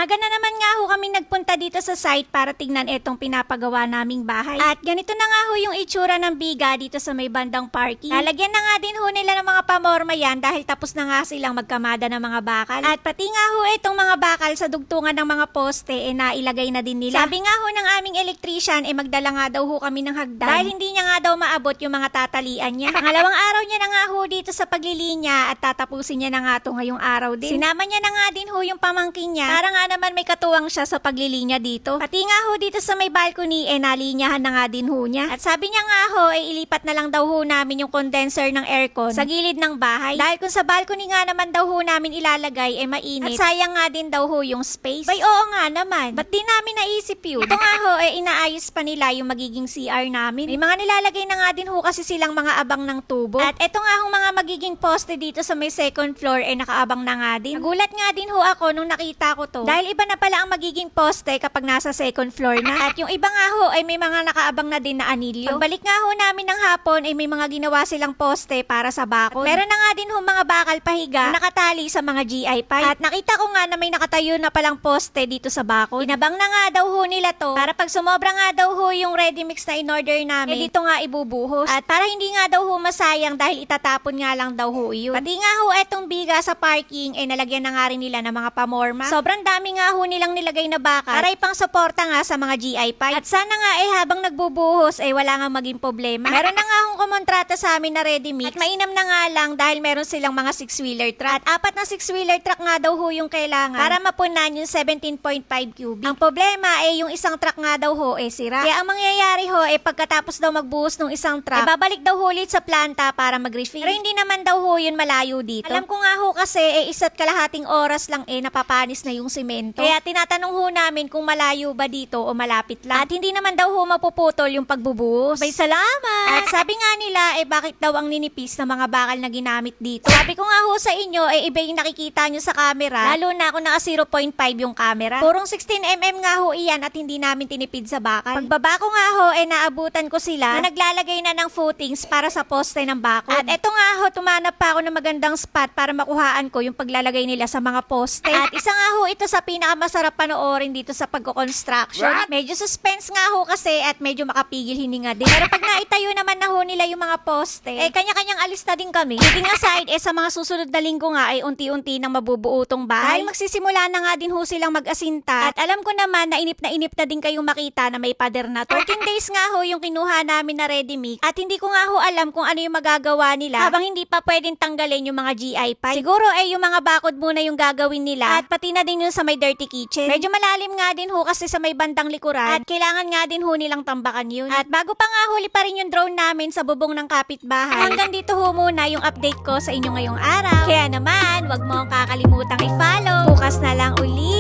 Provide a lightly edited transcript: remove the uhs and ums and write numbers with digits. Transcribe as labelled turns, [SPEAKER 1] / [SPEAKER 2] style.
[SPEAKER 1] Umaga na naman nga ho kami nagpunta dito sa site para tignan itong pinapagawa naming bahay. At ganito na nga ho yung itsura ng biga dito sa may bandang parking. Lalagyan na nga din ho nila ng mga pamorma yan dahil tapos na nga silang magkamada ng mga bakal. At pati nga ho itong mga bakal sa dugtungan ng mga poste nailagay na din nila. Sabi nga ho ng aming electrician magdala nga daw ho kami ng hagdan dahil hindi niya nga daw maabot yung mga tatalian niya. Pangalawang araw niya na nga ho dito sa paglilinya at tatapusin niya na nga to ngayong araw din. Sinama niya na nga din ho yung pamangkin niya para nga naman may katuwang siya sa paglilinya dito. Pati nga ho dito sa may balcony nalinyahan na nga din ho niya. At sabi niya nga ho ilipat na lang daw ho namin yung condenser ng aircon sa gilid ng bahay. Dahil kung sa balcony nga naman daw ho namin ilalagay mainit. At sayang nga din daw ho yung space. Bay oo nga naman. Ba't di namin naisip yun? Ito nga ho inaayos pa nila yung magiging CR namin. May mga nilalagay na nga din ho kasi silang mga abang ng tubo. At ito nga ho mga magiging poste dito sa may second floor nakaabang na nga din. Nagulat nga din ho ako nung nakita ko to. Dahil iba na pala ang magiging poste kapag nasa second floor na. At yung iba nga ho may mga nakaabang na din na anilyo. Pagbalik nga ho namin ng hapon may mga ginawa silang poste para sa bakod. Meron na nga din ho mga bakal pahiga na nakatali sa mga GI pipe. At nakita ko nga na may nakatayo na palang poste dito sa bakod. Inabang na nga daw ho nila to para pag sumobra nga daw ho yung ready mix na in-order namin dito nga ibubuhos. At para hindi nga daw ho masayang dahil itatapon nga lang daw ho yun. Pati nga ho etong biga sa parking nalagyan na nga rin nila ng mga pamorma. Sobrang dami nga ho nilang nilagay na bakal para ipang suporta nga sa mga GI pipe. At sana nga habang nagbubuhos wala nga maging problema. Meron na nga hong kumontrata sa amin na ready mix. At mainam na nga lang dahil meron silang mga 6-wheeler truck. At 4 na 6-wheeler truck nga daw ho yung kailangan para mapunan yung 17.5 cubic. Ang problema yung isang truck nga daw ho sira. Kaya ang mangyayari ho pagkatapos daw magbuhos ng isang truck babalik daw ho ulit sa planta para mag-refill. Pero hindi naman daw ho yun malayo dito. Alam ko nga ho kasi isa't kalahating oras lang napapanis na yung semento. Kaya tinatanong ho namin kung malayo ba dito o malapit lang. At hindi naman daw ho mapuputol yung pagbubuhos. May salamat! At sabi nga nila bakit daw ang ninipis na mga bakal na ginamit dito. Sabi ko nga ho sa inyo iba yung nakikita nyo sa camera. Lalo na kung naka 0.5 yung camera. Purong 16mm nga ho iyan at hindi namin tinipid sa bakal. Pagbaba ko nga ho naabutan ko sila na naglalagay na ng footings para sa poste ng bakod. At eto nga ho tumanap pa ako ng magandang spot para makuhaan ko yung paglalagay nila sa mga poste. At isa nga ho ito sa pinakamasarap panoorin dito sa pagko-construction. Medyo suspense nga ho kasi at medyo makapigil hininga din. Pero pag naitayo naman na ho nila yung mga poste, kanya-kanyang alis na din kami. Kidding aside, sa mga susunod na linggo nga unti-unti nang mabubuo tong bahay. Dahil magsisimula na nga din ho silang mag-asinta. At alam ko naman na inip na din kayong makita na may pader na to. 14 days nga ho yung kinuha namin na ready mix. At hindi ko nga ho alam kung ano yung magagawa nila habang hindi pa pwedeng tanggalin yung mga GI pipe. Siguro yung mga bakod muna yung gagawin nila at pati na din yung sa may dirty kitchen. Medyo malalim nga din ho kasi sa may bandang likuran at kailangan nga din ho nilang tambakan yun. At bago pa nga huli pa rin yung drone namin sa bubong ng kapitbahay. Hanggang dito ho muna yung update ko sa inyo ngayong araw. Kaya naman, wag mo kakalimutan i-follow. Bukas na lang uli.